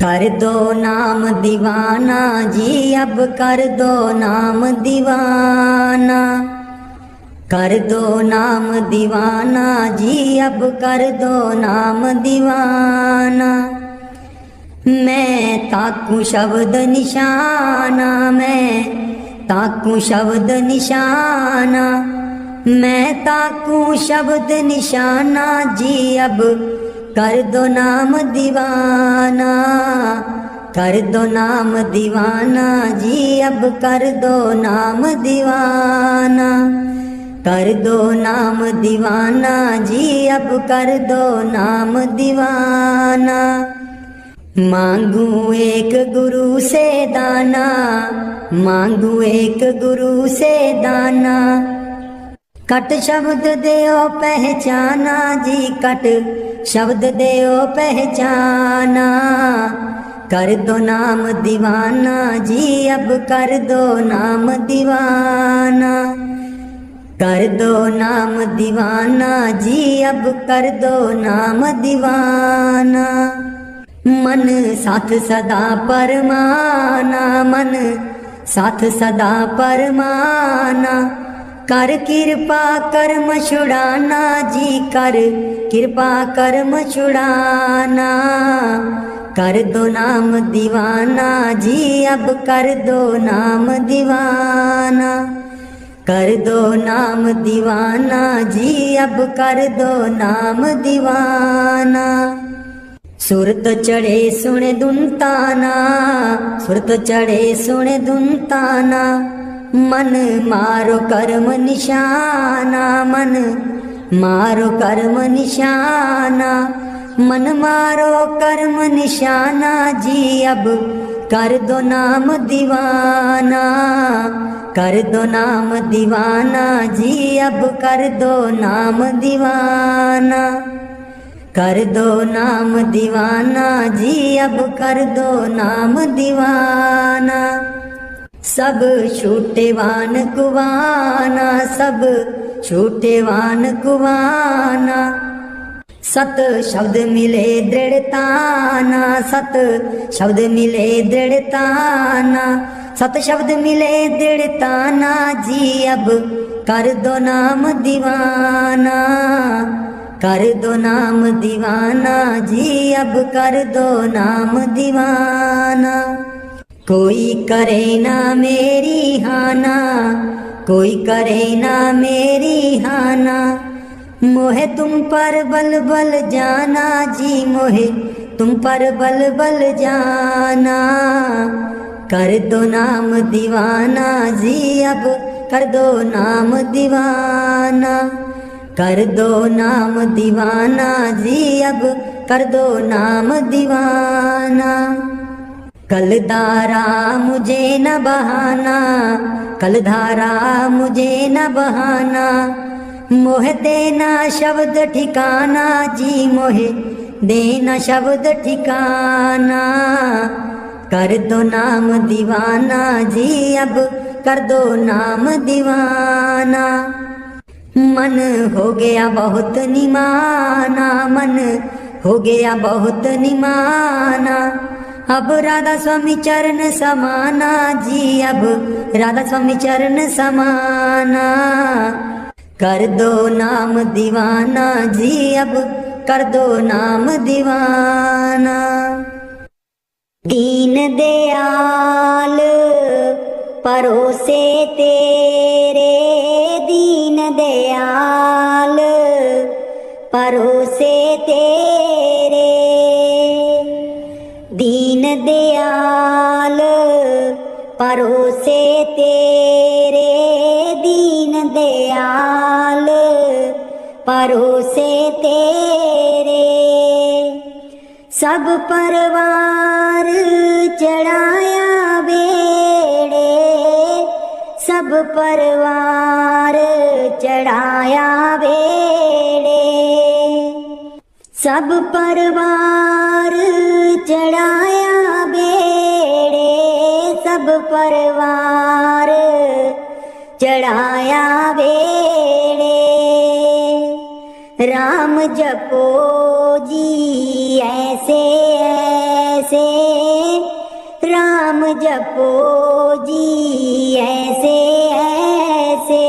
कर दो नाम दीवाना जी, अब कर दो नाम दीवाना। कर दो नाम दीवाना जी, अब कर दो नाम दीवाना। मैं ताकू शब्द निशाना, मैं ताकू शब्द निशाना। मैं ताकू शब्द निशाना जी, अब कर दो नाम दीवाना। कर दो नाम दीवाना जी, अब कर दो नाम दीवाना। कर दो नाम दीवाना जी, अब कर दो नाम दीवाना। मांगू एक गुरु से दाना, मांगू एक गुरु से दाना। कट शब्द देओ पहचाना जी, कट शब्द देओ पहचाना। कर दो नाम दीवाना जी, अब कर दो नाम दीवाना। कर दो नाम दीवाना जी, अब कर दो नाम दीवाना। मन साथ सदा परमाना, मन साथ सदा परमाना। कर कृपा कर्म छुड़ाना जी, कर कृपा कर्म छुड़ाना। कर दो नाम दीवाना जी, अब कर दो नाम दीवाना। कर दो नाम दीवाना जी, अब कर दो नाम दीवाना। सुरत चढ़े सुने दुनताना, सुरत चढ़े सुने दुनताना। मन मारो कर्म निशाना, मन मारो कर्म निशाना। मन मारो कर्म निशाना जी, अब कर दो नाम दीवाना। कर दो नाम दीवाना जी, अब कर दो नाम दीवाना। कर दो नाम दीवाना जी, अब कर दो नाम दीवाना। सब छूटेवान कुवाना, सब छूटेवान कुवाना। सत शब्द मिले दृढ़ताना, सत शब्द मिले दृढ़ताना। सत शब्द मिले दृढ़ताना जी, अब कर दो नाम दीवाना। कर दो नाम दीवाना जी, अब कर दो नाम दीवाना। कोई करे ना मेरी हाना, कोई करे ना मेरी हाना। मोहे तुम पर बल बल जाना जी, मोहे तुम पर बल बल जाना। कर दो नाम दीवाना जी, अब कर दो नाम दीवाना। कर दो नाम दीवाना जी, अब कर दो नाम दीवाना। कलधारा मुझे न बहाना, कलधारा मुझे न बहाना। मोह देना शब्द ठिकाना जी, मोहे देना शब्द ठिकाना। कर दो नाम दीवाना जी, अब कर दो नाम दीवाना। मन हो गया बहुत निमाना, मन हो गया बहुत निमाना। अब राधा स्वामी चरण समाना जी, अब राधा स्वामी चरण समाना। कर दो नाम दीवाना जी, अब कर दो नाम दीवाना। दीन दयाल परोसे तेरे, दीन दयाल परोसे तेरे। दीन दयाल परोसे तेरे, दीन दयाल परोसे तेरे। सब परवार चढ़ाया बेड़े, सब परवार चढ़ाया बेड़े। सब परवार चढ़ाया बेड़े, सब परवार चढ़ाया बेड़े। राम जपो जी ऐसे ऐसे, जपो जी ऐसे ऐसे,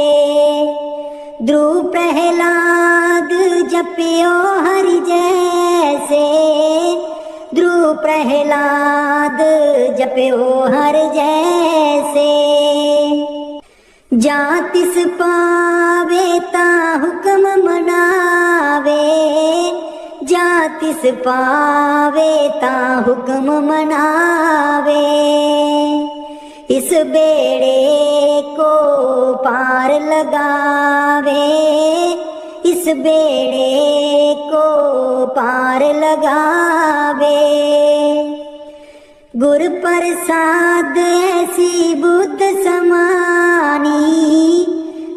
ध्रुव प्रहलाद जपियो हरि जैसे, ध्रुव प्रहलाद जपियो हर जैसे। जा तिस पावे ता हुक्म मनावे, जा तिस पावे ता हुक्म मनावे। इस बेड़े को पार लगावे, इस बेड़े को पार लगावे। गुर प्रसाद ऐसी बुद्ध समानी,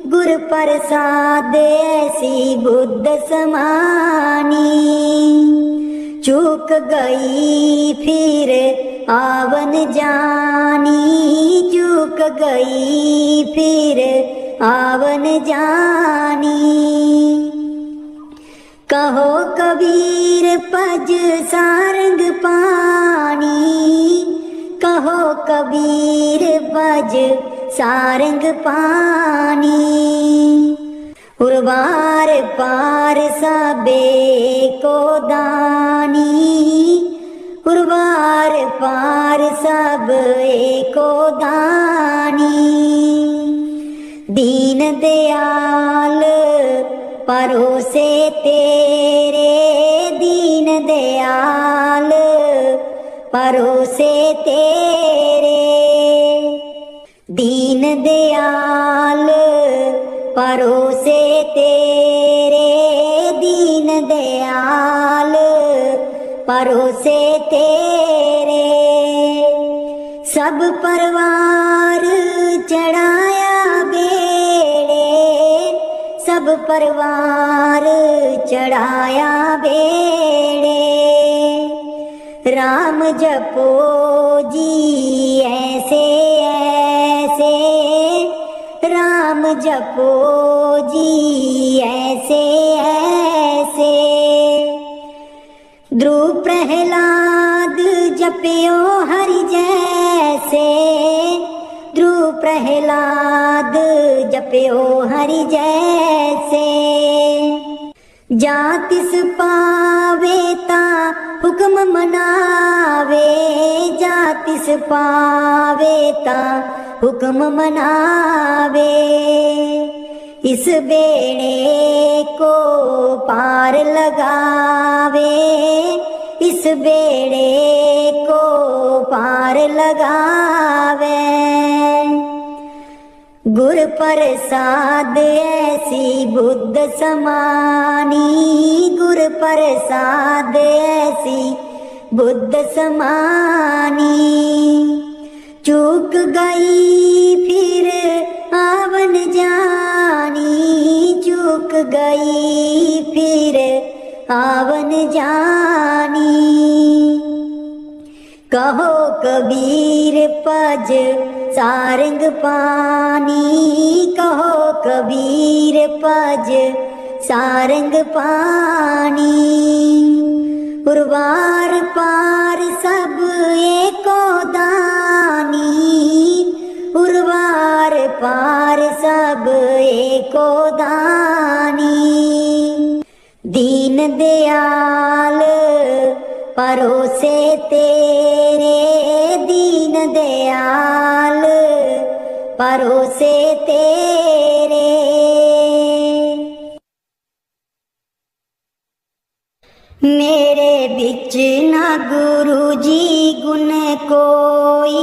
गुर प्रसाद ऐसी बुद्ध समानी। चूक गई फिर आवन जानी, चूक गई फिर आवन जानी। कहो कबीर पज सारंग पानी, कहो कबीर पज सारंग पानी। उर्वार पार सबे को दानी, उर्वार पार सब एको दानी। दीन दयाल परोसे तेरे, दीन दयाल परोसे तेरे। दीन दयाल परोसे तेरे, दीन दयाल परोसे तेरे। सब परवार चढ़ाया बेड़े, सब परवार चढ़ाया बेड़े। राम जपो जी ऐसे ऐसे, राम जपो जी ऐसे ऐसे। ध्रुव प्रहलाद जपियो हरि जैसे, ध्रुव प्रहलाद जपियो हरि जैसे। जा तिस पावे ता हुक्म मनावे, जा तिस पावे ता हुक्म मनावे। इस बेड़े को पार लगावे, इस बेड़े को पार लगावे। गुर प्रसाद ऐसी बुद्ध समानी, गुर प्रसाद ऐसी बुद्ध समानी। चूक गई फिर आवन जानी, चूक गई फिर आवन जानी। कहो कबीर पज सारंग पानी, कहो कबीर पज सारंग पानी। उर्वार पार सब एको दानी, उर्वार पार सब एको दानी। दीन दयाल परोसे तेरे, दीन दयाल परोसे तेरे। मेरे बिच ना गुरु जी गुण कोई,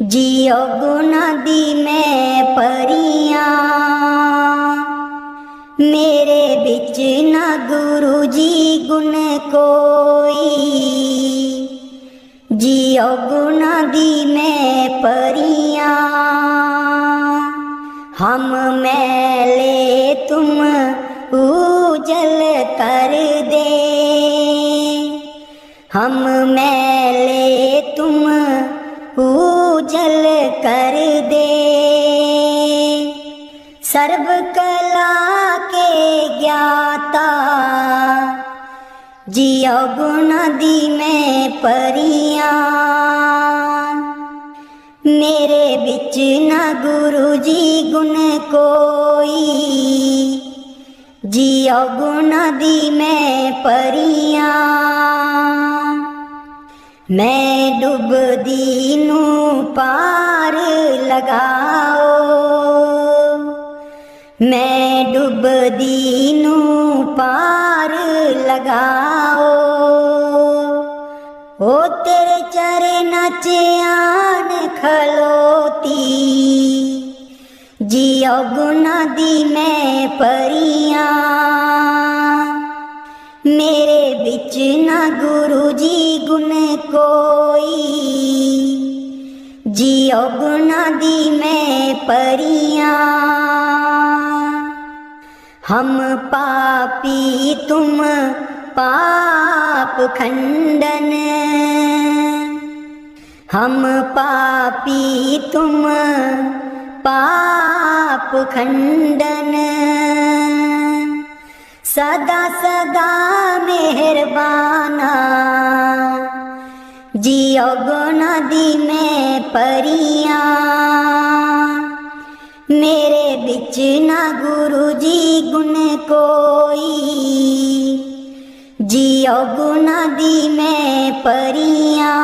जियो गुना दी मैं परियां। मेरे बिच ना गुरु जी गुण कोई, जियो गुना दी मैं परियां। हम मैले तुम उजल कर दे, हम मैले तुम उजल कर दे। सर्व कला के ज्ञाता, जियो गुण दी मैं परियां। गुरु जी गुण कोई, जियो गुण दी मैं परियां। मैं डुबदी नू पार लगाओ, मैं डुबदी नू पार लगाओ। ओ तेरे चरण च आन खलोती, जियो गुण दी मैं परियां। मेरे बिच ना गुरु जी गुण कोई, जियो गुण दी मैं परियां। हम पापी तुम पाप खंडन, हम पापी तुम पाप खंडन। सदा सदा मेहरबाना, जियो गुण दी मैं परियां। मेरे बिच ना गुरु जी गुण कोई, जियो गुण दी मैं परियां।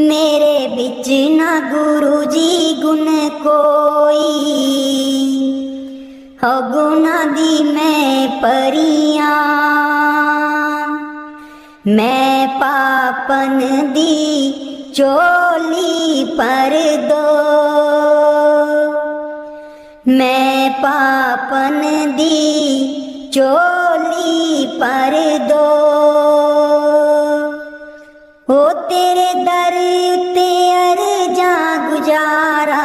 मेरे बिच ना गुरु जी गुण कोई, हो गुण दी मैं परियां। मैं पापन दी चोली पर दो, मैं पापन दी चोली पर दो। ओ तेरे दर उत्ते अर्जा गुजारा,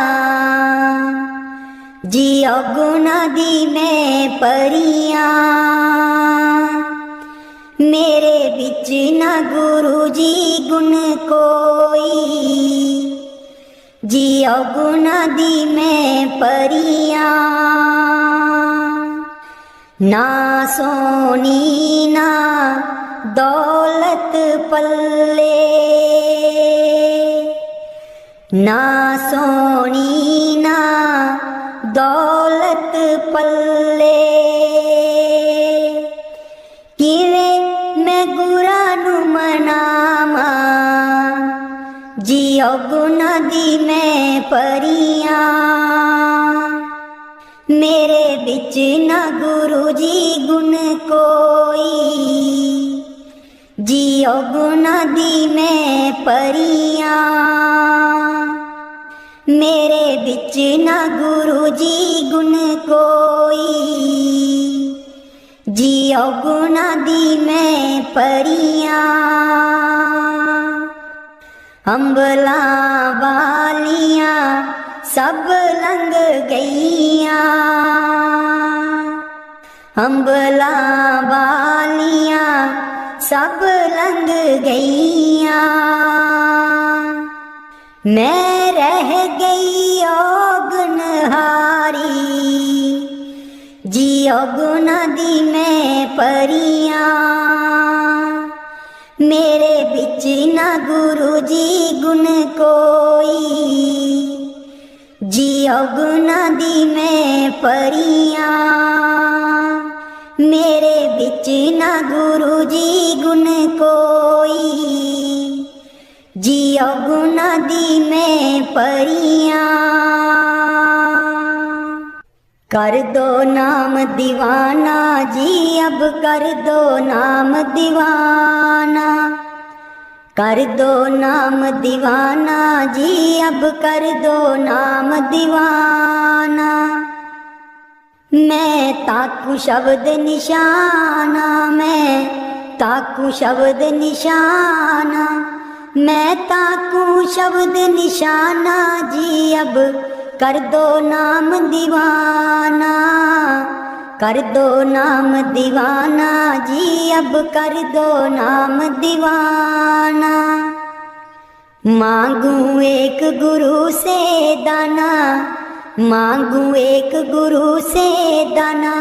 जियो गुण दी मैं परियां। मेरे बिच ना गुरु जी गुण कोई, जियो गुण दी मैं परियां। ना सोनी ना दौलत पल्ले, ना सोनी ना दौलत पल्ले। किवें मैं गुरा नू मनावा, जियो गुण दी मैं परियां। मेरे बिच ना गुरु जी गुण कोई, जियो गुण दी मैं परियां। मेरे बिच ना गुरु जी गुण कोई, जियो गुण दी मैं परियां। अंबला वालियां सब लंघ गईयां, अंबला वालियां सब लंघ गईयां। मैं रह गई गुनहारी, जियो गुण दी मैं परियां। मेरे बिच ना गुरु जी गुण कोई, जियो गुण दी मैं परियां। मेरे बिच ना गुरु जी गुण कोई, जियो गुण दी मैं परियां। कर दो नाम दीवाना जी, अब कर दो नाम दीवाना। कर दो नाम दीवाना जी, अब कर दो नाम दीवाना। मैं ताकू शब्द निशाना, मैं ताकू शब्द निशाना। मैं ताकू शब्द निशाना जी, अब कर दो नाम दीवाना। कर दो नाम दीवाना जी, अब कर दो नाम दीवाना। मांगू एक गुरु से दाना, मांगू एक गुरु से दाना।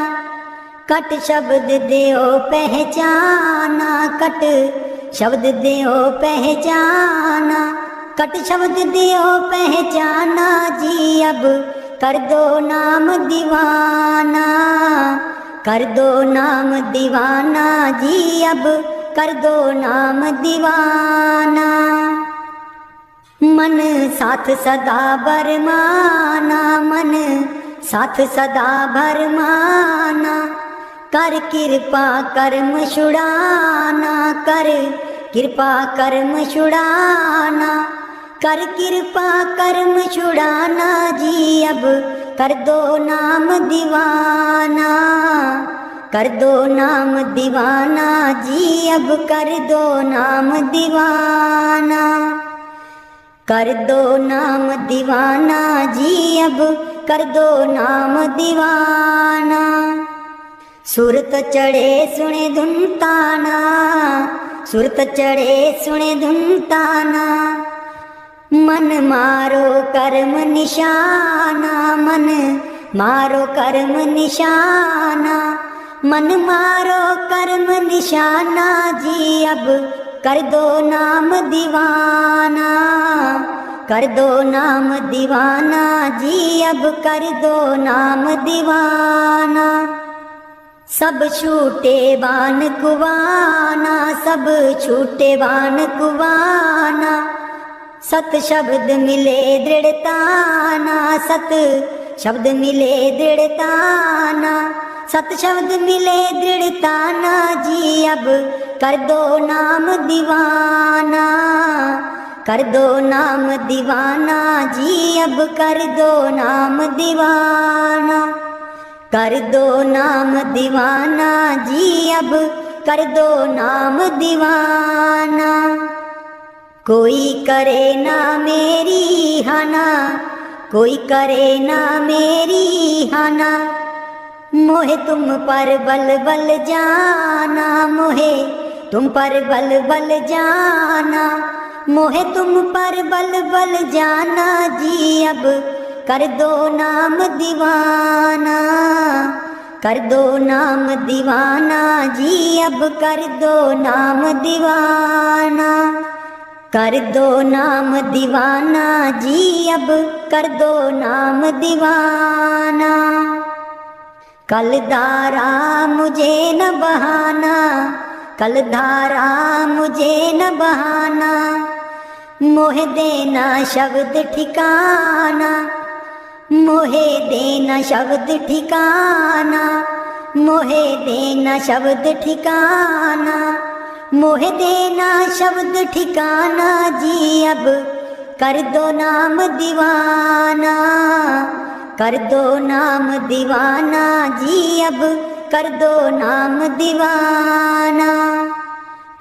कट शब्द देओ पहचाना, कट शब्द देओ पहचाना। कट शब्द दियो पहचाना जी, अब कर दो नाम दीवाना, कर दो नाम दीवाना जी, अब कर दो नाम दीवाना। मन साथ सदा बरमाना, मन साथ सदा भरमाना, कर कृपा कर्म छुड़ाना, कर कृपा कर्म छुड़ाना, कर कृपा कर्म छुड़ाना जी, अब कर दो नाम दीवाना, कर दो नाम दीवाना जी, अब कर दो नाम दीवाना, कर दो नाम दीवाना जी, अब कर दो नाम दीवाना। सुरत चढ़े सुने धुन ताना, सुरत चढ़े सुने धुन ताना, मन मारो कर्म निशाना, मन मारो कर्म निशाना, मन मारो कर्म निशाना जी, अब कर दो नाम दीवाना, कर दो नाम दीवाना जी, अब कर दो नाम दीवाना। सब छूटे बान कुवाना, सब छूटे बान कुवाना, सत शब्द मिले दृढ़ताना, सत शब्द मिले दृढ़ताना, सत शब्द मिले दृढ़ताना जी, अब कर दो नाम दीवाना, कर दो नाम दीवाना जी, अब कर दो नाम दीवाना, कर दो नाम दीवाना जी, अब कर दो नाम दीवाना। कोई करे ना मेरी हाना, कोई करे ना मेरी हाना, मोहे तुम पर बल बल जाना, मोहे तुम पर बल बल जाना, मोहे तुम पर बल बल जाना जी, अब कर दो नाम दीवाना, कर दो नाम दीवाना जी, अब कर दो नाम दीवाना, कर दो नाम दीवाना जी, अब कर दो नाम दीवाना। कल धारा मुझे न बहाना, कल धारा मुझे न बहाना, मोहे देना शब्द ठिकाना, मोहे देना शब्द ठिकाना, मोहे देना शब्द ठिकाना, मोहे देना शब्द ठिकाना जी, अब कर दो नाम दीवाना, कर दो नाम दीवाना जी, अब कर दो नाम दीवाना।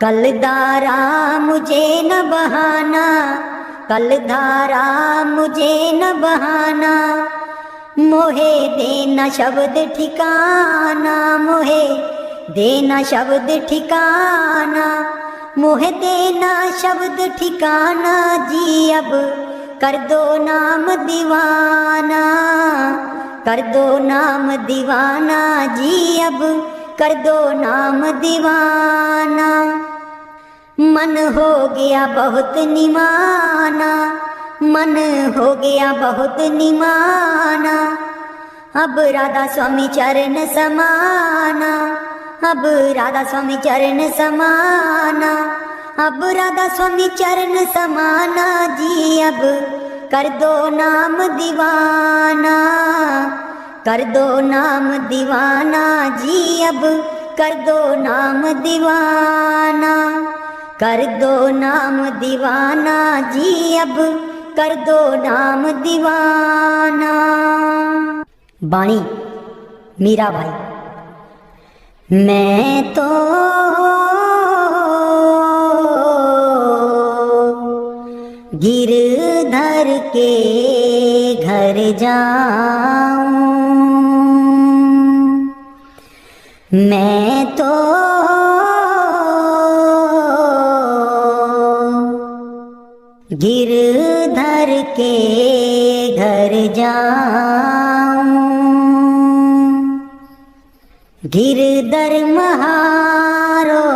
कल धारा मुझे न बहाना, कल धारा मुझे न बहाना, मोहे देना शब्द ठिकाना, मोहे देना शब्द ठिकाना, मोहे देना शब्द ठिकाना जी, अब कर दो नाम दीवाना, कर दो नाम दीवाना जी, अब कर दो नाम दीवाना। मन हो गया बहुत निमाना, मन हो गया बहुत निमाना, अब राधा स्वामी चरण समाना, अब राधा स्वामी चरण समाना, अब राधा स्वामी चरण समाना जी, अब कर दो नाम दीवाना, कर दो नाम दीवाना जी, अब कर दो नाम दीवाना, कर दो नाम दीवाना जी, अब कर दो नाम दीवाना। बाणी मीरा भाई। मैं तो गिरधर के घर जाऊं, मैं तो गिरधर के घर जाऊं, गिरधर महारो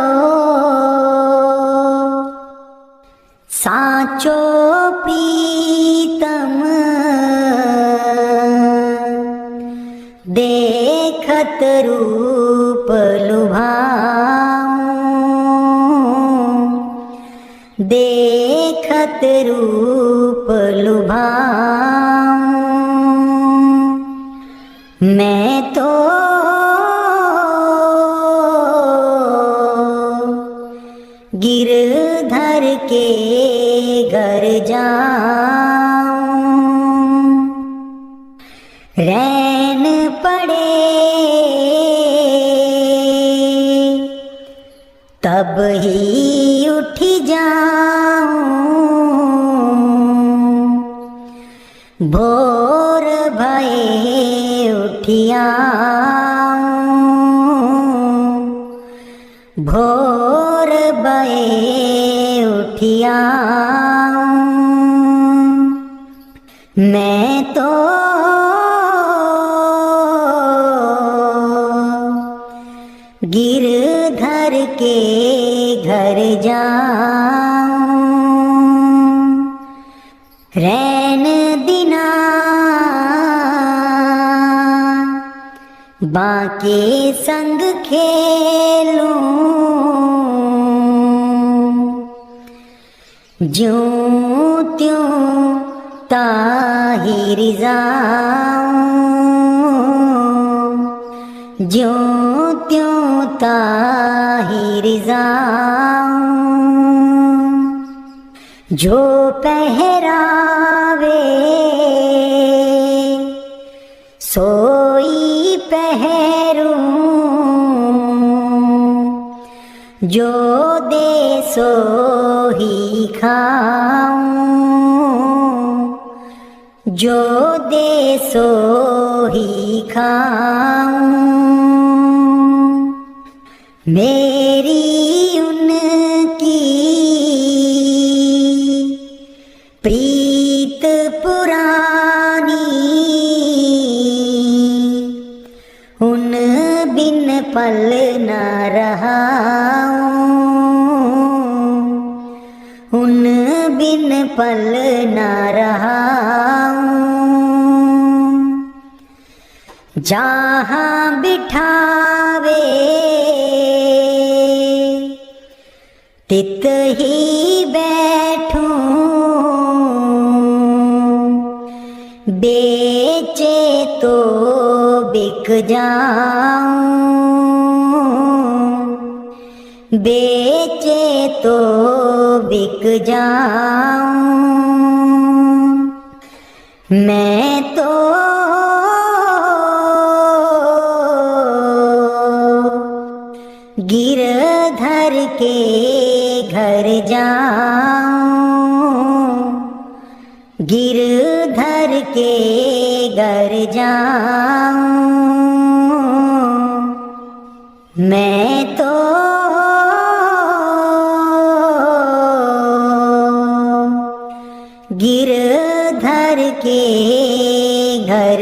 साथ साचो प्रीतम देखत रूप लुभाऊं, देखत रूप लुभाऊं। मैं तो गिरधर के घर जाऊं, रैन पड़े तब ही उठ जाऊं, भोर भये उठियाऊं, भोर भये उठियाऊं। मैं तो गिरधर के घर जाऊं, रैन दिना बाके संग खेलूं, ज्यों त्यों ताहिर जाऊं, ज्यों त्यों ताहिर जाऊं। जो पहरावे सोई पहरूं, जो दे सो ही खाऊं, जो दे सो ही खाऊं। मेरी उनकी प्रीत पुरानी, उन बिन पल न रहाऊं, उन बिन पल न रहाऊं। जहाँ बिठावे तित ही बैठूं, बेचे तो बिक जाऊं, बेचे तो बिक जाऊं। मैं तो गिरधर के घर जाऊं, गिरधर के घर जाऊं। मैं तो गिरधर के घर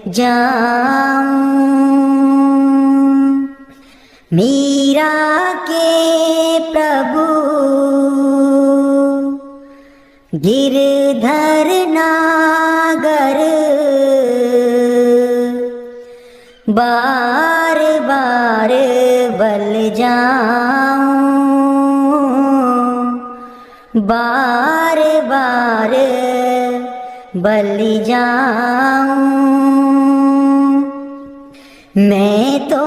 जाऊं। मीरा के प्रभु गिरधर नागर, बार बार बल जाऊं, बार बार बल जाऊं। मैं तो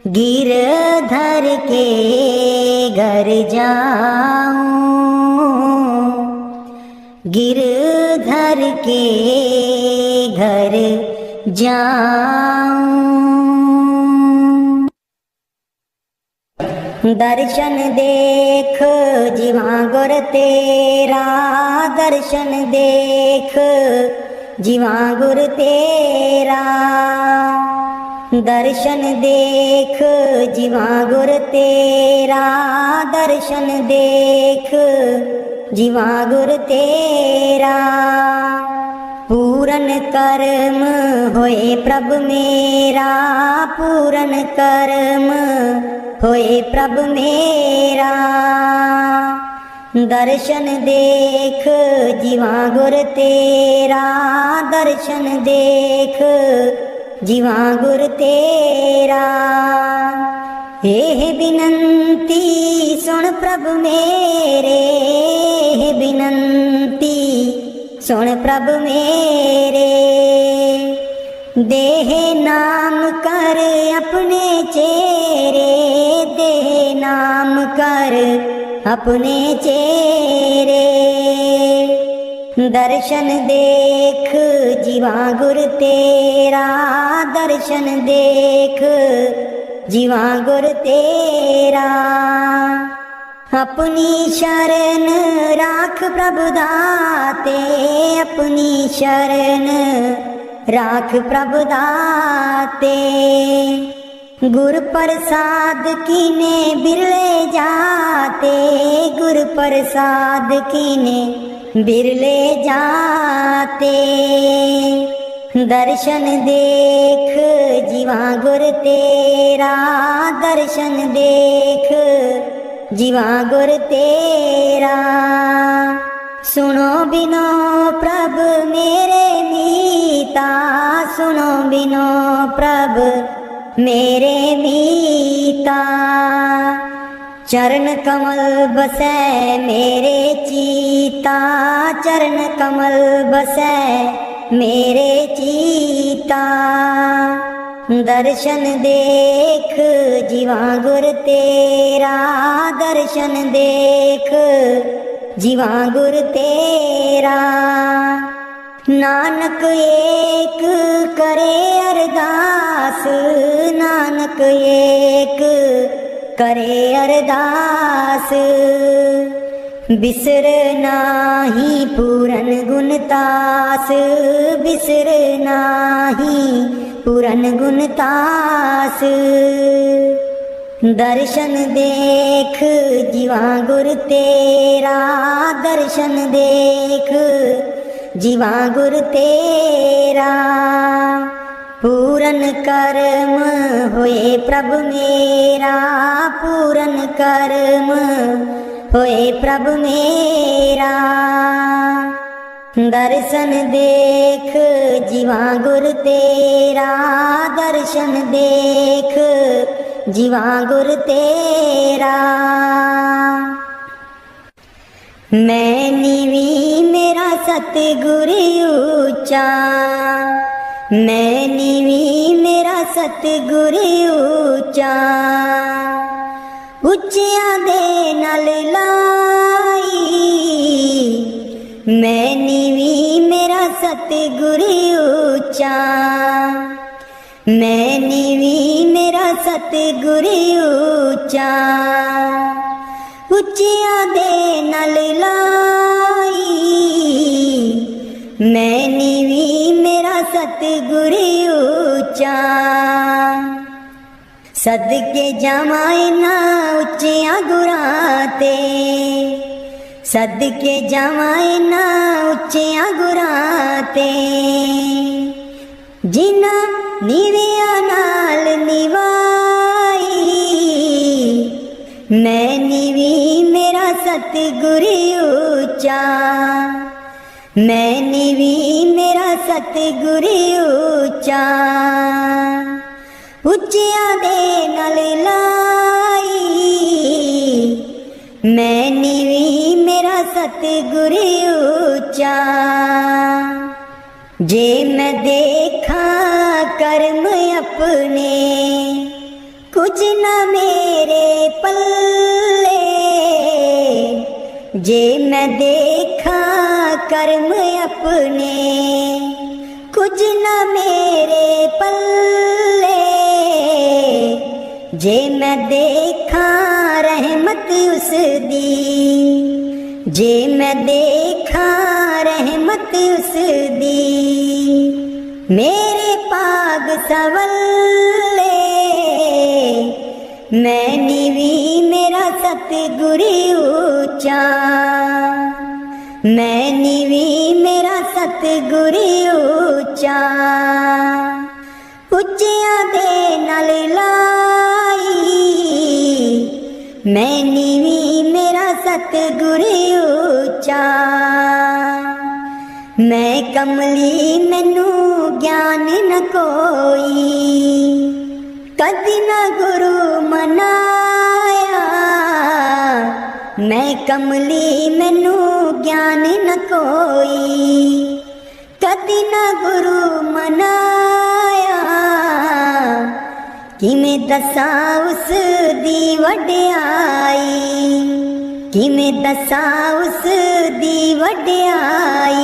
गिरधर के घर जाऊं, गिरधर के घर जाऊं। दर्शन देख जीवा गुर तेरा, दर्शन देख जीवा गुर तेरा, दर्शन देख जीवा गुर तेरा, दर्शन देख जीवा गुर तेरा। पूरन कर्म होए प्रभु मेरा, पूरन कर्म होए प्रभ मेरा। दर्शन देख जीवा गुर तेरा, दर्शन देख जीवा गुर तेरा। हे बिनंती सुन प्रभ मेरे, हे बिनंती सुन प्रभ मेरे। देह नाम कर अपने चेरे, देह नाम कर अपने चेरे। दर्शन देख जीवा गुर तेरा, दर्शन देख जीवा गुर तेरा। अपनी शरण राख प्रभु दाते, अपनी शरण राख प्रभु दाते। गुर प्रसाद कीने बिरले जाते, गुर प्रसाद कीने बिरले जाते। दर्शन देख जीवा गुर तेरा, दर्शन देख जीवा गुर तेरा। सुनो बिनो प्रभ मेरे मीता, सुनो बिनो प्रभ मेरे मीता। चरण कमल बसै मेरे चीता, चरण कमल बसै मेरे चीता। दर्शन देख जीवा गुर तेरा, दर्शन देख जीवा गुर तेरा। नानक एक करे अरदास, नानक एक करे अरदास। बिसर नाही पूरन गुणतास, बिसर नाही पूरन गुणतास। दर्शन देख जीवा गुर तेरा, दर्शन देख जीवा गुर तेरा। पूरन कर्म होए प्रभु मेरा, पूरन कर्म होए प्रभु मेरा। दर्शन देख जीवा गुर तेरा, दर्शन देख जीवा गुर तेरा। मैं नीवी मेरा सतगुर ऊंचा, मैं नीवी मेरा सतगुर ऊंचा। ਉੱਚਿਆਂ ਦੇ ਨਾਲ ਲਾਈ, ਮੈਂ ਨੀਵੀਂ ਮੇਰਾ ਸਤਿਗੁਰ ਉੱਚਾ। ਮੈਂ ਨੀਵੀਂ ਮੇਰਾ ਸਤਿਗੁਰ ਉੱਚਾ। ਉੱਚਿਆਂ ਦੇ ਨਾਲ ਲਾਈ, ਮੈਂ ਨੀਵੀਂ ਮੇਰਾ ਸਤਿਗੁਰ ਉੱਚਾ। सदके जावां ना उच्चियां गुरां ते, सदके जावां ना उच्चियां गुरां ते। जिन्हां नीवियां नाल निवाई, मैं नीवी मेरा सतगुर ऊंचा। मैं नीवी मेरा सतगुर ऊंचा। ਉੱਚਿਆਂ ਦੇ ਨਾਲ ਲਾਈ, ਮੈਂ ਨੀਵੀਂ ਮੇਰਾ ਸਤਿਗੁਰ ਉੱਚਾ। ਜੇ ਮੈਂ ਦੇਖਾਂ ਕਰਮ ਆਪਣੇ, ਕੁਝ ਨਾ ਮੇਰੇ ਪੱਲੇ। ਜੇ ਮੈਂ ਦੇਖਾਂ ਕਰਮ ਆਪਣੇ, ਕੁਝ ਨਾ ਮੇਰੇ ਪੱਲੇ। जे मैं देखा रहमत उसदी, जे मैं देखा रहमत उसदी। मेरे पाग सवल्ले, मैं नीवी मेरा सतगुर ऊंचा। मैं नीवी मेरा सतगुर ऊंचा। ਉੱਚਿਆਂ ਦੇ ਨਾਲ नल लाई, मैं नीवी मेरा सतगुर ऊंचा। मैं कमली मैनू ज्ञान न कोई, कदी न गुरु मनाया। मैं कमली मैनू ज्ञान न कोई, कदी न गुरु मनाया। किमें दसा उस दी वड्याई, किमें दसा उस दी वड्याई,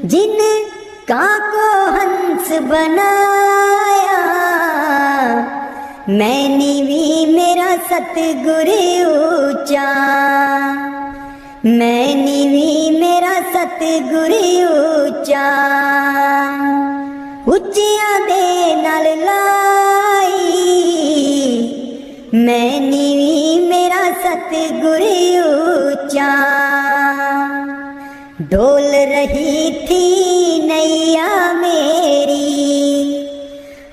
जिन काको हंस बनाया। मैं नीवी मेरा सतगुर ऊंचा, मैं नीवी मेरा सतगुर ऊंचा। उच्चियां दे नाल लाई, मैं नीवी मेरा सतगुर ऊंचा। डोल रही थी नैया मेरी,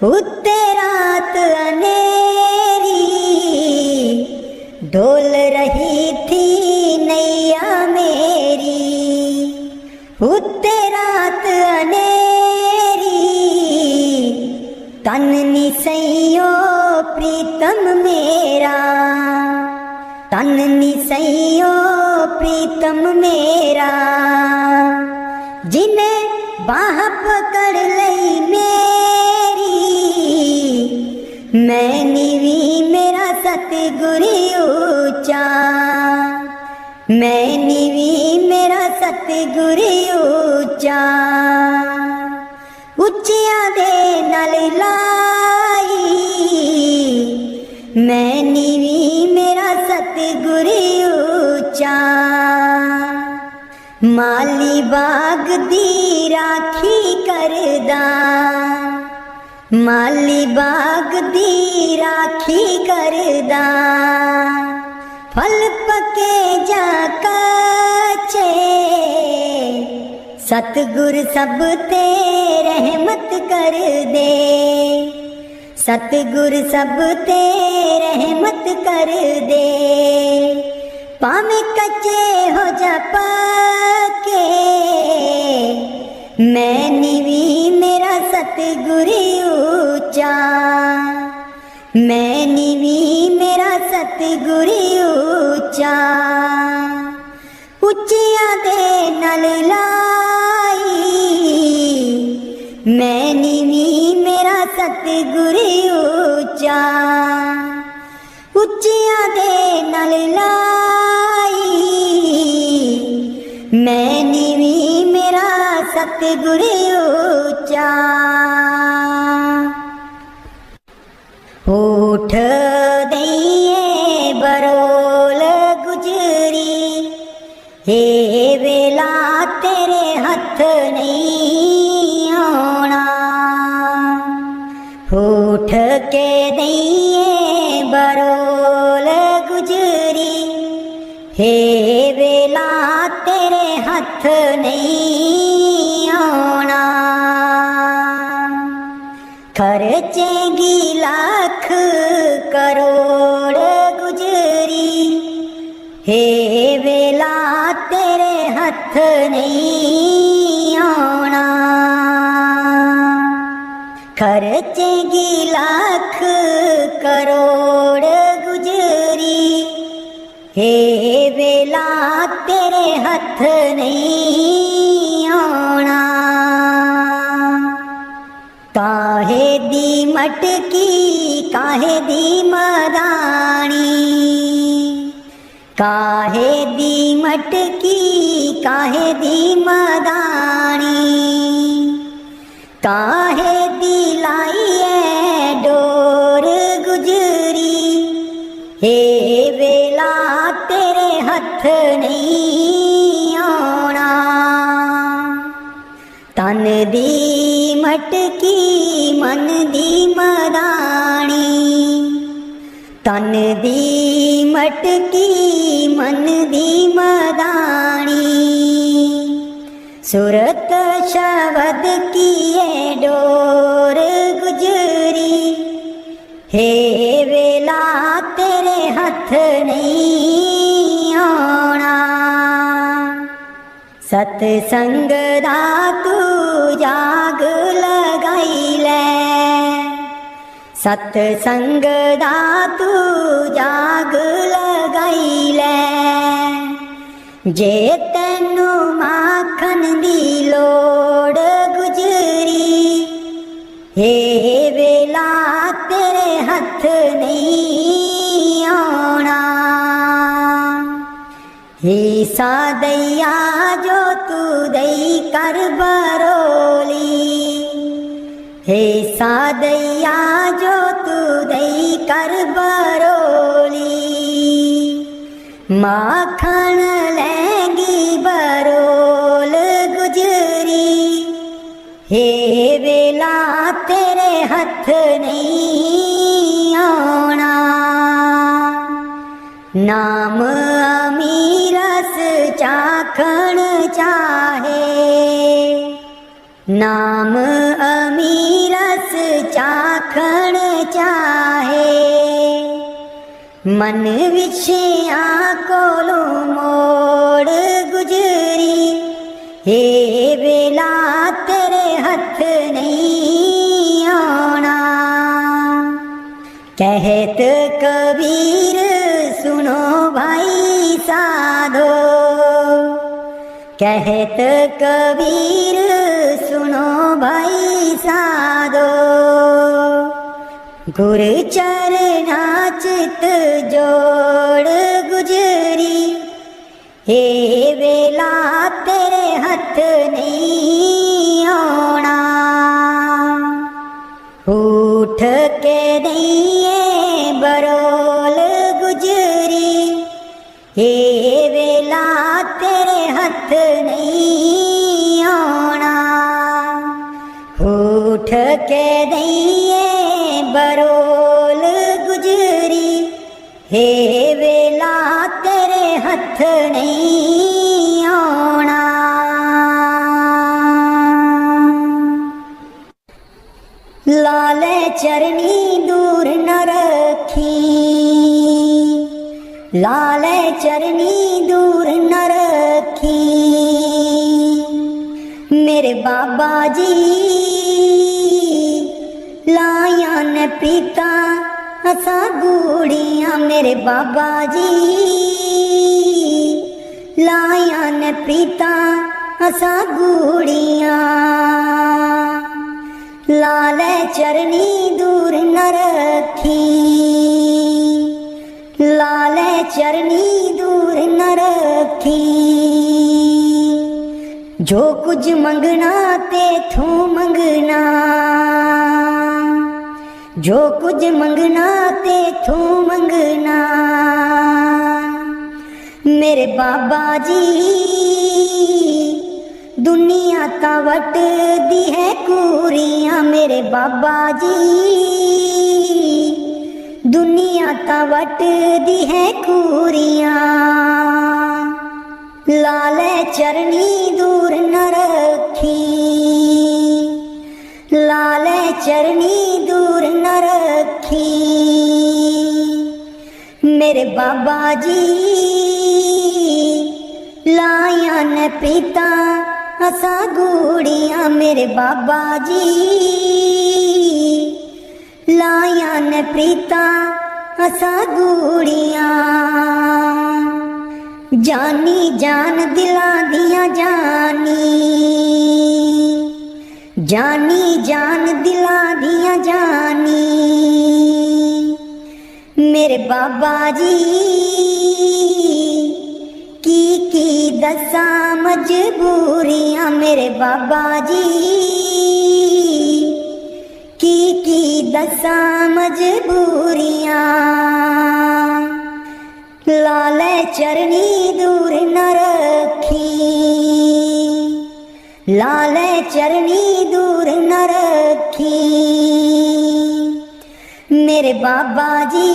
उत्ते रात अनेरी। डोल रही थी नैया मेरी, उत्ते रात अनेरी। तन निसैयो प्रीतम मेरा, तन निसैयो प्रीतम मेरा। जिन्हें बाह पकड़ लई मेरी, मैं नीवी मेरा सतगुर ऊंचा। मैं नीवी मेरा सतगुर ऊंचा। उच्चियां दे नाल लाई, मैं नीवी मेरा सतगुर ऊंचा। माली बाग दी राखी करदा, माली बाग दी राखी करदा। फल पके जा काचे, सतगुर सब ते रहमत कर दे। सतगुर सब ते रहमत कर दे। पावे कच्चे हो जा पाके, मैं नीवी मेरा सतगुर ऊंचा। मैं नीवी मेरा सतगुर ऊंचा। उच्चियां दे नाल लाई, मैं नीवी मेरा सतगुर ऊंचा। उच्चियां दे नाल लाई, मैं नीवी मेरा सतगुर ऊंचा। उठ दइए बरोल गुजरी, हे वेला तेरे हथ नहीं आना। उठ के दइए बरोल गुजरी, हे वेला तेरे हथ नहीं आना। खर्चेगी लाख करोड़ गुजरी, हे वेला तेरे हथ नहीं आना। खर्चेगी लाख करोड़ गुजरी, हे वेला तेरे हथ नहीं आना। काहे दी मटकी काहे दी मदानी, काहे दी मटकी काहे दी मदानी। काहे दी लाइए डोर गुजरी, हे वेला तेरे हथ नहीं आना। तन दी मटकी मन दी मदानी, तन दी मटकी मन दी मदानी। सुरत शब्द किए डोर गुजरी, हे वेला तेरे हथ नहीं आना। सतसंग दा तू जाग लगाई ले, सतसंग दा तू जाग लगाई ले। जे तैनू माखन दी लोड़ गुजरी, हे वेला तेरे हथ नहीं आना। हे सादैया जो तू दई कर बरोली, हे सादैया जो तू दई कर बरोली। माखन लेंगी बरोल गुजरी, हे वेला तेरे हथ नहीं आना। नाम अमीरस चाखण चाहे, नाम अमीरस चाखण चाहे। मन विछया कोलो मोड़ गुजरी, हे वेला तेरे हथ नहीं आना। कहत कबीर सुनो भाई साधो, कहत कबीर सुनो भाई साधो। गुर चरना चित जोड़ गुजरी, हे वेला तेरे हथ नहीं आना। उठ के दइए बरोल गुजरी, हे वेला तेरे हथ नहीं आना। उठ के दइए बरोल गुजरी, हे वेला तेरे हथ नहीं आना। लाल चरनी दूर न रखी, लाल चरनी दूर न रखी। मेरे बाबा जी लाया न पीता असा गूड़ियाँ, मेरे बाबा जी लाया न पीता असा गूड़ियाँ। लाल चरनी दूर न रखी, लाल चरनी दूर न रखी। जो कुछ मंगना ते थू मंगना, जो कुछ मंगना ते थू मंगना। मेरे बाबा जी दुनिया ता वट दी है कूरियाँ, मेरे बाबा जी दुनिया ता वट दी है कूरियाँ। लाल चरनी दूर न रखी, लाल चरनी दूर न रखी। मेरे बाबा जी लाया न पीता असा गूड़ियाँ, मेरे बाबा जी लाया न पीता असा गूड़ियाँ। जानी जान दिला दिया जानी, जानी जान दिला दिया जानी। मेरे बाबा जी की दसा मजबूरियाँ, मेरे बाबा जी की दसा मजबूरियाँ। लाल चरनी दूर न रखी, लाल चरनी दूर न रखी। मेरे बाबा जी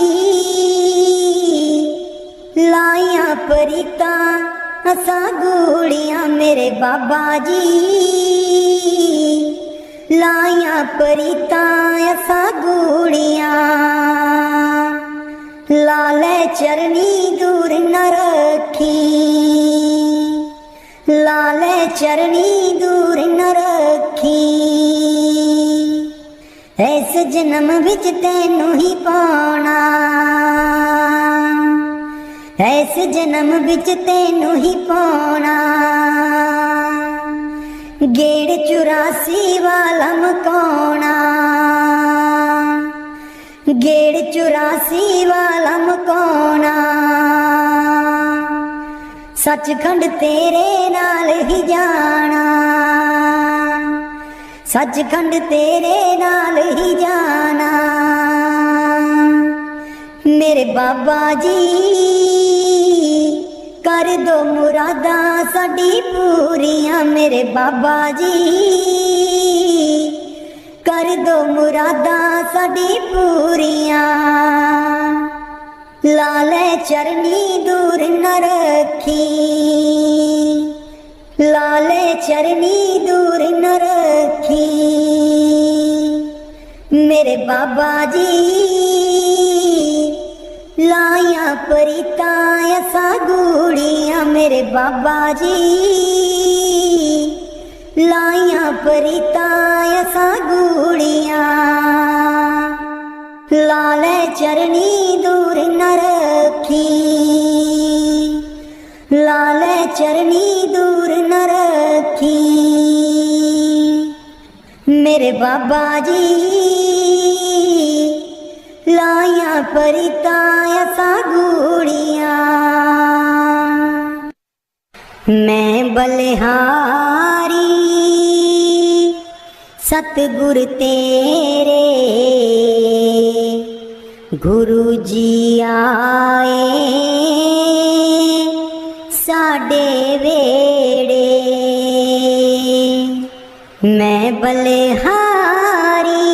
लाया परिता असा गूड़ियाँ, मेरे बाबा जी लाया परिता असा गूड़ियाँ। चरनी दूर न रखी, लाले चरनी दूर न रखी। इस जन्म विच तैनू ही पाना, इस जन्म विच तैनू ही पाना। गेड़ 84 वाला मकाना, गेड़ 84 वाला मकाना। सचखंड तेरे नाल ही जाना, सचखंड तेरे नाल ही जाना। मेरे बाबा जी कर दो मुरादा साडी पूरियां, मेरे बाबा जी कर दो मुरादा साडी पूरियां। लाले चरनी दूर न रखी, लाले चरनी दूर न रखी। मेरे बाबा जी लाया परिता ऐसा गूड़ियां, मेरे बाबा जी लाया परिता ऐसा गूड़ियां। लाले चरनी दूर न रखी, लाले चरनी दूर न रखी। मेरे बाबा जी लाया परिता ऐसा गूड़ियां। मैं बलिहारी सतगुर तेरे, गुरु जी आए साडे वेड़े। मैं बलिहारी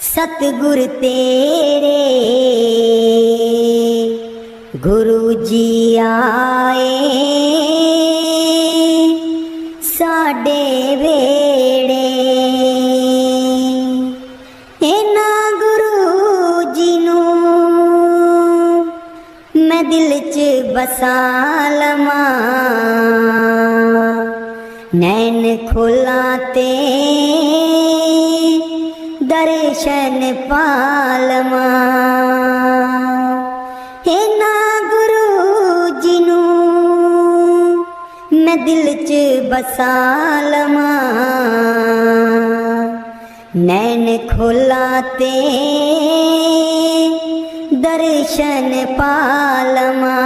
सतगुर तेरे, गुरु जी आए साडे वेड़े। इना गुरु जी नूं मैं दिल च बसा लवां, नैन खोला ते दर्शन पालवा। इना गुरु जी नूं मैं दिल च बसा लवां, नैन खोला ते दर्शन पालवा।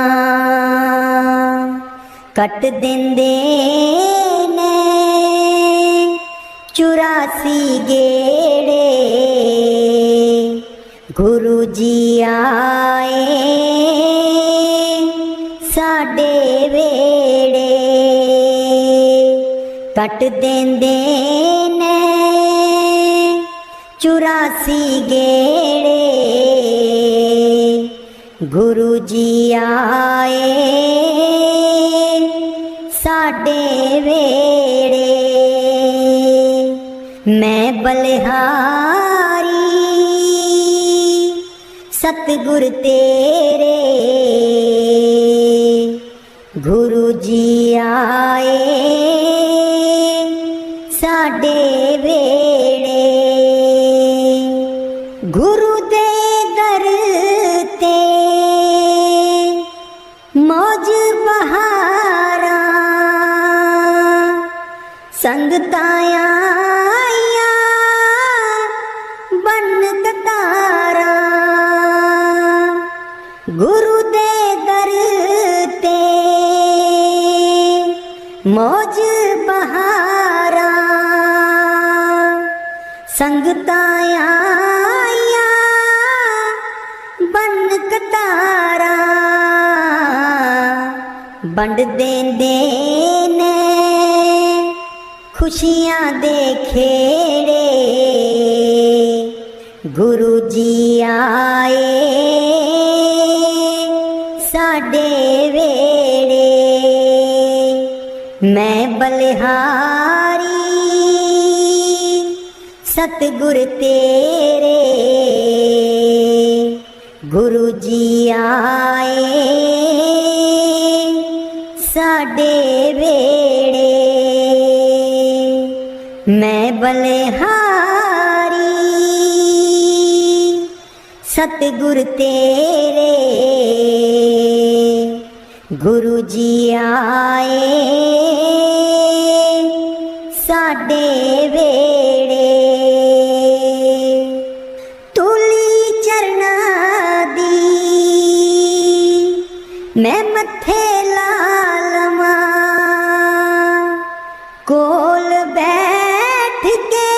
कट देंदे ने 84 गेड़े, गुरु जी आए साडे वेड़े। कट देंदे ने 84 गेड़े, गुरु जी आए साडे वेड़े। मैं बलिहारी सतगुर तेरे, गुरु जी आए साडे वेड़े। गुरु दे दर ते मौज बहारा, संगतां आईयां बन कतारा। गुरु दे दर ते मौज बहारा, संगतां आईयां बन कतारा। बंड देंदे ने खुशियां दे खेड़े, गुरु जी आए साडे वेड़े। मैं बलिहारी सतगुर तेरे, गुरु जी आए साडे वेड़े, मैं बलिहारी सतगुर तेरे। गुरु जी आए साडे वेड़े, तुली चरना दी मैं मथे ला लवां, कोल बैठ के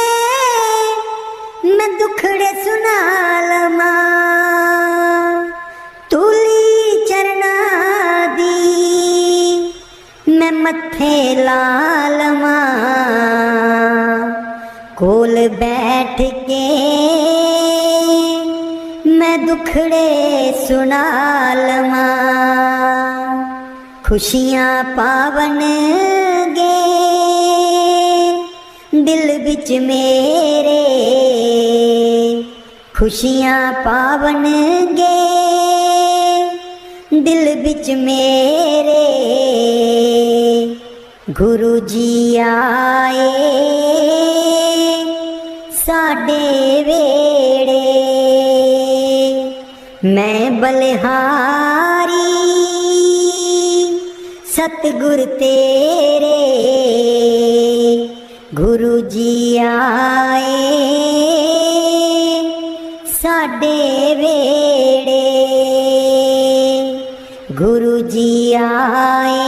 मैं दुखड़े सुना लवां। तुली चरना दी मैं मथे ला लवां, कोल बैठ के मैं दुखड़े सुना लवां। खुशियां पावन गे दिल बिच मेरे, खुशियां पावन गे दिल बिच मेरे। गुरु जी आए साडे वेड़े, मैं बलिहारी सतगुर तेरे। गुरु जी आए साडे वेड़े, गुरु जी आए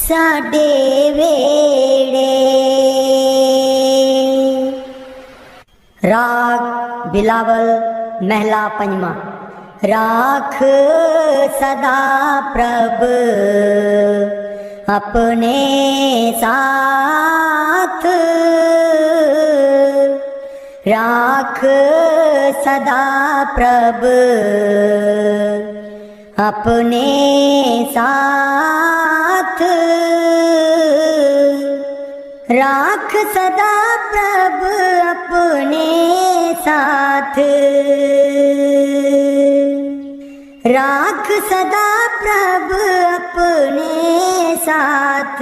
साडे वेड़े। राग बिलावल महला पंजवा। राख सदा प्रभ अपने साथ, राख सदा प्रभ अपने साथ, राख सदा प्रभ अपने साथ, राख सदा प्रभ अपने साथ।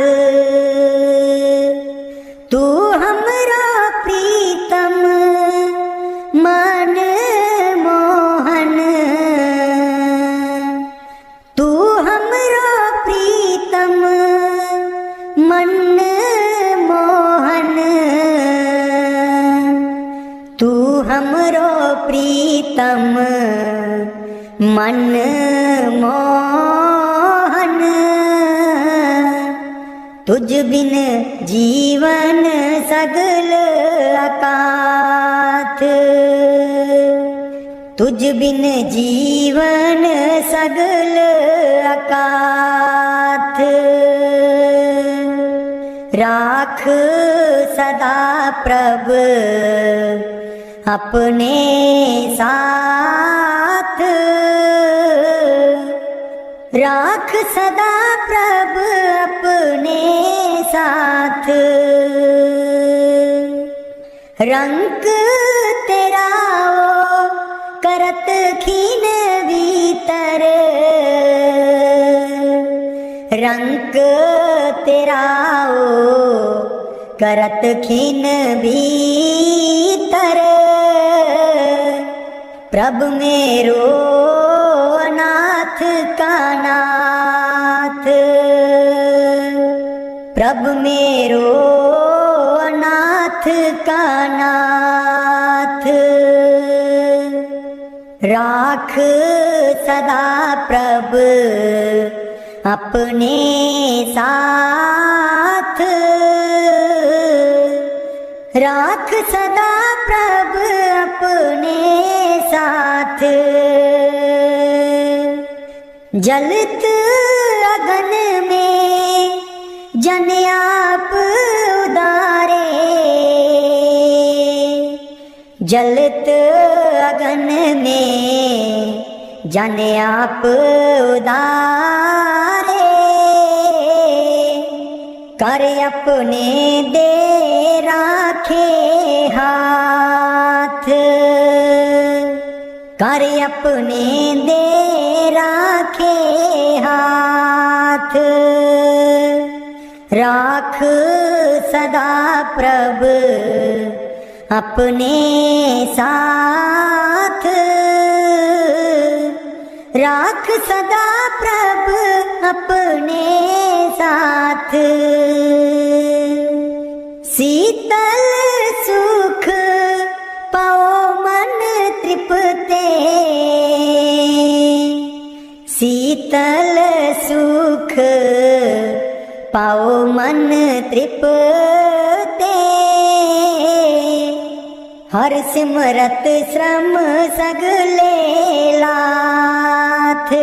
तू हमरा प्रीतम मन मोहन, तू हमरा प्रीतम मन मोहन, तू हमरो प्रीतम मन मोहन। तुझ बिन जीवन सगल अकाथ, तुझ बिन जीवन सगल अकाथ। राख सदा प्रभ अपने साथ, राख सदा प्रभ अपने साथ। रंग तेरा ओ करत खीन भीतर, रंग तेरा ओ करत खीन भीतर। प्रभ मेरो नाथ का नाथ, प्रभ मेरो नाथ का नाथ। राख सदा प्रभ अपने साथ, राख सदा प्रभ अपने साथ। जलत अगन में जन आप उदारे, जलत अगन में जन आप उदारे। कर अपने दे राखे हाथ, कर अपने दे राखे हाथ, राख सदा प्रभ अपने साथ, राख सदा प्रभ अपने साथ। शीतल सुख पाओ मन तृप्ते, शीतल सुख पाओ मन तृप्ते। हर सिमरत श्रम सगले लाथ,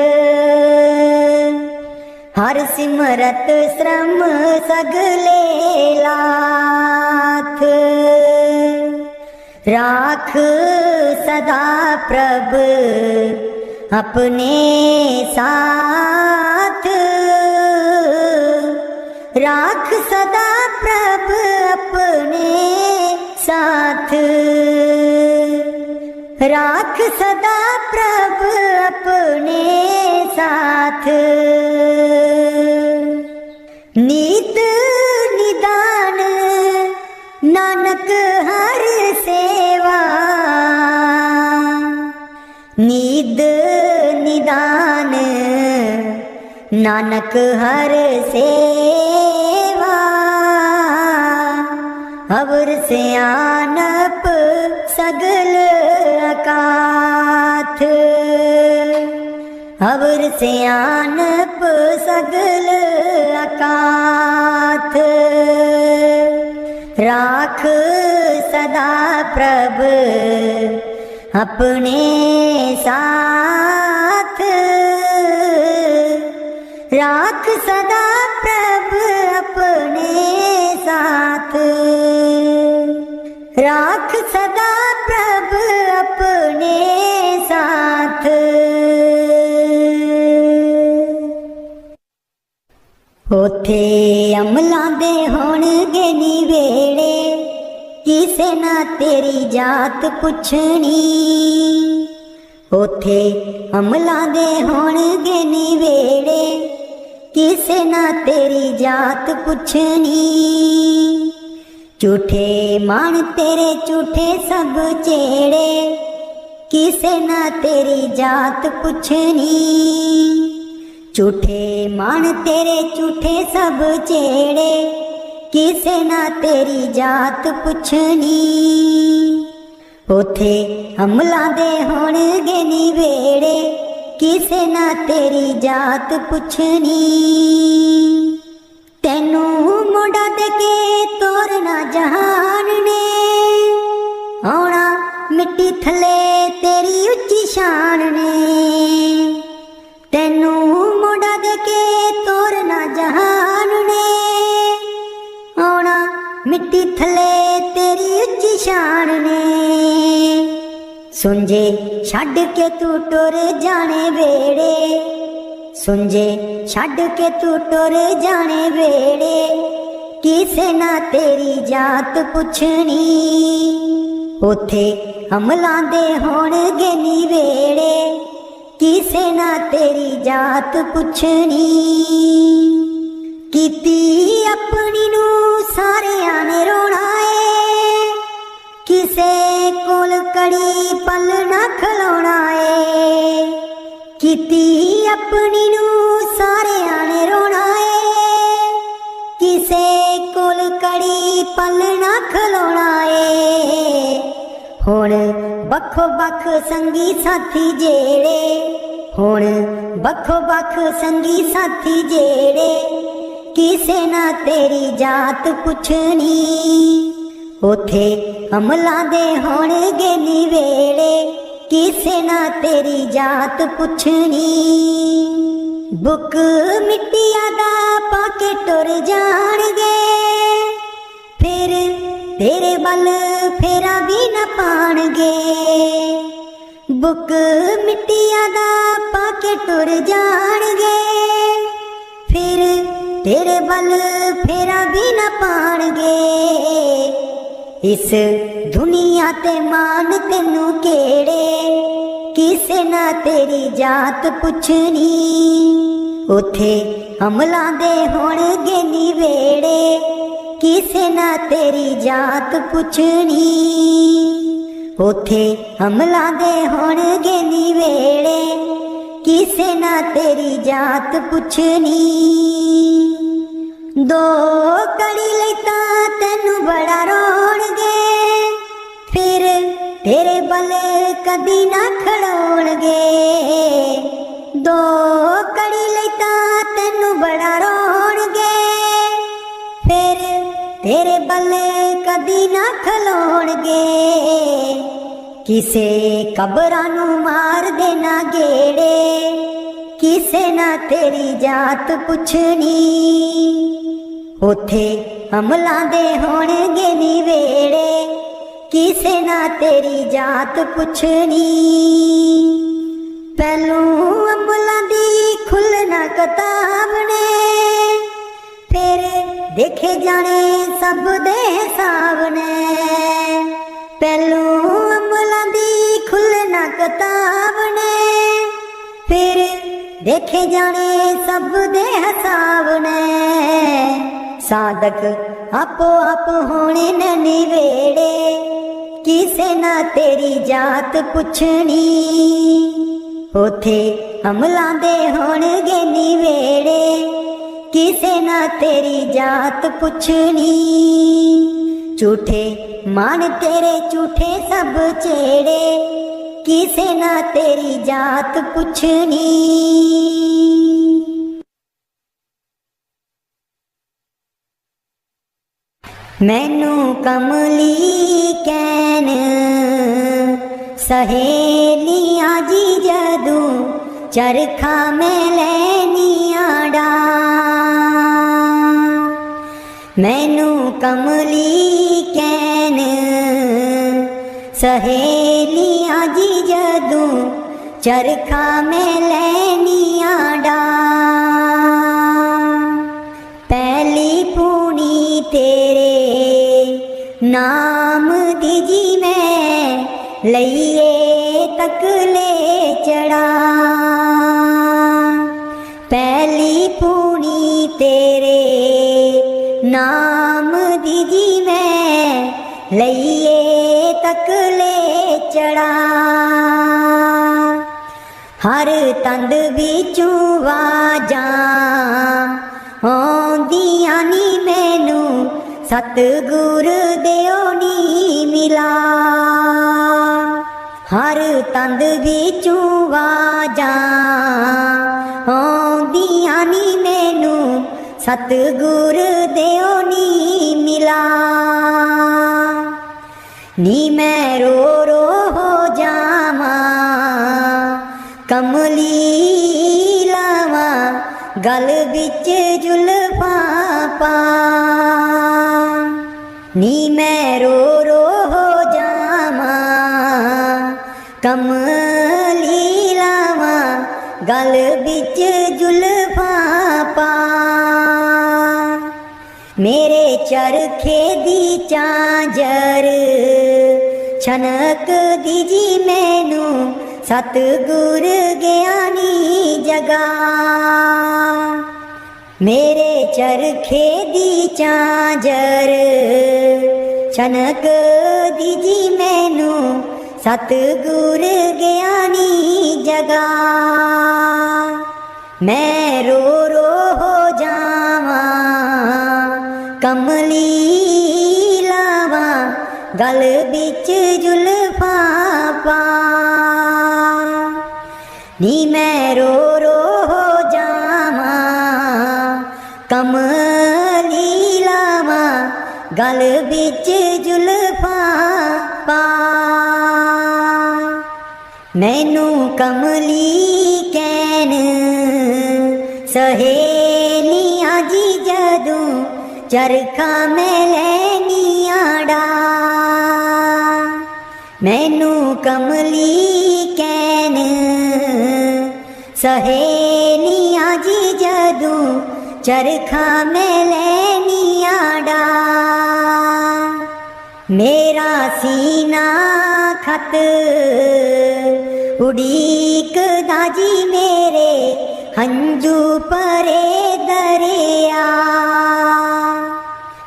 हर सिमरत श्रम सगले लाथ। राख सदा प्रभ अपने साथ, राख सदा प्रभ अपने साथ, राख सदा प्रभ अपने साथ। नीत निदान नानक हर सेवा, नीद निदान नानक हर सेवा। अवर सियानप सगल अकाथ, अवर सियानप सगल अकाथ। राख सदा प्रभ अपने साथ, राख सदा प्रभ अपने साथ, राख सदा प्रभ अपने साथ। उथे अमलां दे होणगे नी वेड़े, किसे ना तेरी जात पुछनी। उथे अमलां दे होणगे नी वेड़े, किसे ना तेरी जात पुछनी। झूठे मान तेरे झूठे सब चेड़े, किसे ना तेरी जात पुछनी। झूठे मान तेरे झूठे सब चेड़े, किसे ना तेरी जात पुछनी। उथे अमलां दे होणगे नी वेड़े, किसे ना तेरी जात पुछनी। तैनू मोड़ा दे के तोरना जहान ने, आउणा मिट्टी थले तेरी उच्ची शान ने। तैनू मोड़ा दे के तोरना जहान ने, आउणा मिट्टी थले तेरी उच्ची शान ने। सुंजे छड़ के तू टुर जाने वेड़े, सुंजे छड़ के तू टुर जाने वेड़े, किसे ना तेरी जात पुछनी। उथे अमलां दे होणगे नी वेड़े, किसे ना तेरी जात पुछनी। कीती अपनी नू सारे आने रोना है, किसे कोल कड़ी पल ना खलोना है। कीती अपनी नू सारे आने रोना है, किसे कोल कड़ी पल ना खलोना है। हुण बखो बख संगी साथी जेड़े, हुण बखो बख संगी साथी जेड़े, किसे ना तेरी जात पुछनी। उथे अमलां दे होणगे नी वेड़े, किसे ना तेरी जात पुछनी। बुक मिट्टिया दा पाके टुर जाणगे, फिर तेरे बल फेरा भी न पाणगे। बुक मिट्टिया दा पाके टुर जाणगे, फिर तेरे बल फेरा भी न पाणगे। इस दुनिया ते मान तेनू केड़े, किसे ना तेरी जात पुछनी। उथे अमलां दे होणगे निवेड़े, किसे ना तेरी जात पुछनी। उथे अमलां दे होणगे निवेड़े, किसे ना तेरी जात पुछनी। दो कड़ी लई तां तैनू बड़ा रोणगे, फिर तेरे बल कदी ना खड़ोणगे। दो कड़ी लई तां तैनू बड़ा रोणगे, फिर तेरे बल कदी ना खलोणगे। किसे कबरां नू मार देना गेड़े, किसे ना तेरी जात पुछनी। उथे अमलां दे होणगे निवेड़े, किसे ना तेरी जात पुछनी। पहलू अमलां दी खुलना किताब ने, फिर देखे जाने सब दे हिसाब ने। पहलू अमलां दी खुलना किताब ने, फिर देखे जाने सब दे हिसाब ने। साधक आपो आप होने न निवेड़े, किसे ना तेरी जात पुछनी। उथे अमलां दे होणगे निवेड़े, किसे ना तेरी जात पुछनी। झूठे मान तेरे झूठे सब चेड़े, किसे ना तेरी जात पुछनी। मैनू कमली कैन सहेलियां जी जदू, चरखा में लैनियां डा। मैनू कमली कैन सहेलियां जी जदू, चरखा में लैनियां डा। पहली पूनी तेरे नाम दी जी मैं, लइए तक ले चढ़ा। पहली पूनी तेरे नाम दी जी मैं, लइए तक ले चढ़ा। हर तंद बिचू वाजां आउंदियां नी मैनू, सतगुर देओ नी मिला। हर तंद बिचू वाजां आउंदियां नी मैनू, सतगुर देओ नी मिला। नी मैं रो रो हो जावां, कमली लावां गल बिच जुल्फां पा। नी मैं रो रो हो जावां, कमली लावां गल बिच जुल्फां पा। मेरे चरखे दी झांझर छनक दी जी मैनू, सतगुर ज्ञानी जगा। मेरे चरखे दी झांझर छनक दी जी मैनू, सतगुर ज्ञानी जगा। मैं रो रो हो जावां, कमली लावां गल बिच जुल्फां पा। नी मैं रो रो हो जावां, कमली लावां गल बिच जुल्फां पा। मैनू कमली कैन सहेलियां जी जदू, चरखा में लैनियां डा। मैनू कमली कैन सहेलियां जी जदू, चरखा में लैनियां डा। मेरा सीना खत उड़ उड़ीकदा जी मेरे हंजू भरे दरिया।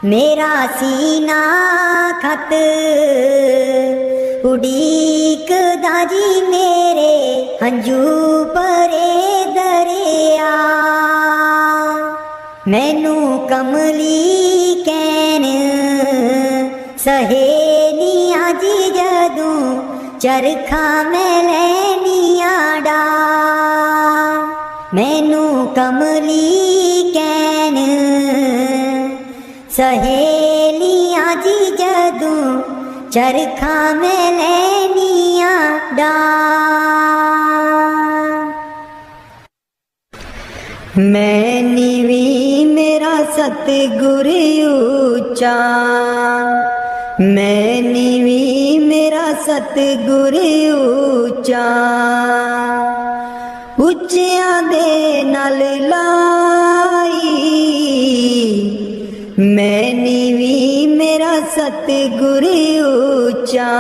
मेरा सीना खत उड़ीकदा जी मेरे हंजू भरे दरिया। मैनू कमली कैन सहेलियां जी जदू चरखा मैं लैनिया डा। मैनू कमली कैन सहेलियां जी जदू चरखा मैं लैनिया डा। मैं नीवी मेरा सतगुर ऊंचा। मैं नीवी मेरा सतगुर ऊंचा। उच्चियां दे नाल लाई। मैं नीवी मेरा सतगुर ऊंचा।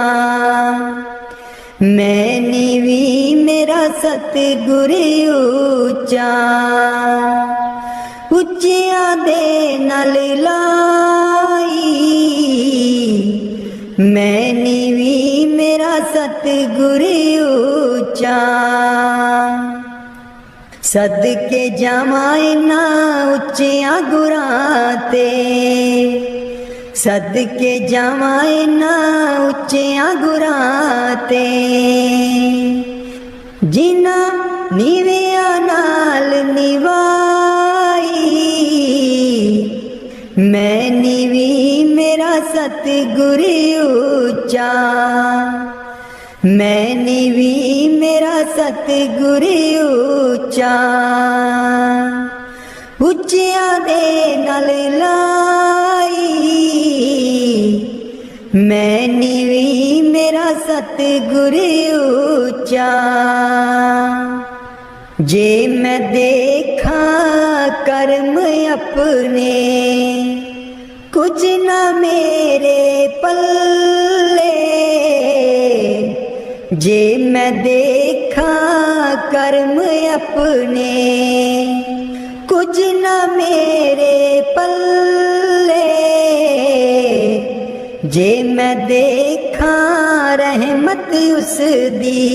मैं नीवी मेरा सतगुर ऊंचा। उच्चियां दे नाल लाई। मैं नीवी मेरा सतगुर ऊंचा। सदके जावां इन्हां उच्चियां गुरां ते। सदके जावां इन्हां उच्चियां गुरां ते। जिन्हां नीवियां नाल निवाई। मैं नीवी मेरा सतगुर ऊंचा। मैं नीवी मेरा सतगुर ऊंचा। उच्चियां दे नाल लाई। मैं नीवी मेरा सतगुर ऊंचा। जे मैं देखा कर्म अपने कुछ ना मेरे पल्ले। जे मैं देखा कर्म अपने कुछ ना मेरे पल्ले। जे मैं देखा रहमत उस दी।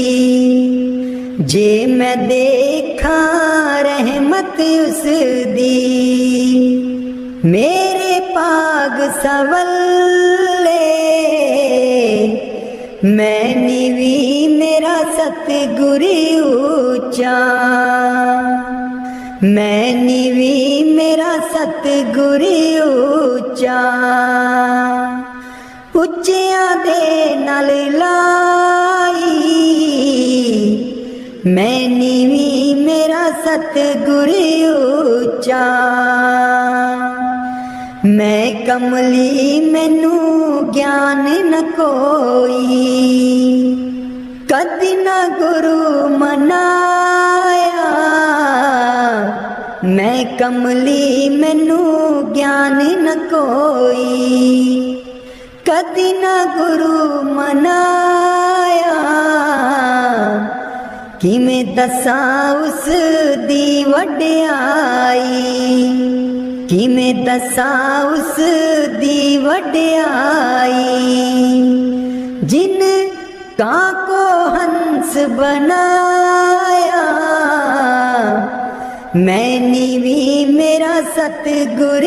जे मैं देखा रहमत उस दी। मेरे पाग सवल्ले। मैं नीवी मेरा सतगुर ऊंचा। मैं नीवी मेरा सतगुर ऊंचा। उच्चियां दे नाल लाई। मैं नीवी मेरा सतगुर ऊंचा। मैं कमली मैनू ज्ञान न कोई। कदी ना गुरु मनाया। मैं कमली मैनू ज्ञान न कोई। कदी ना गुरु मनाया। किमें दसां उस दी वड्याई। किमें दसां उस दी वड्याई। जिन कां को हंस बनाया। मैं नीवी मेरा सतगुर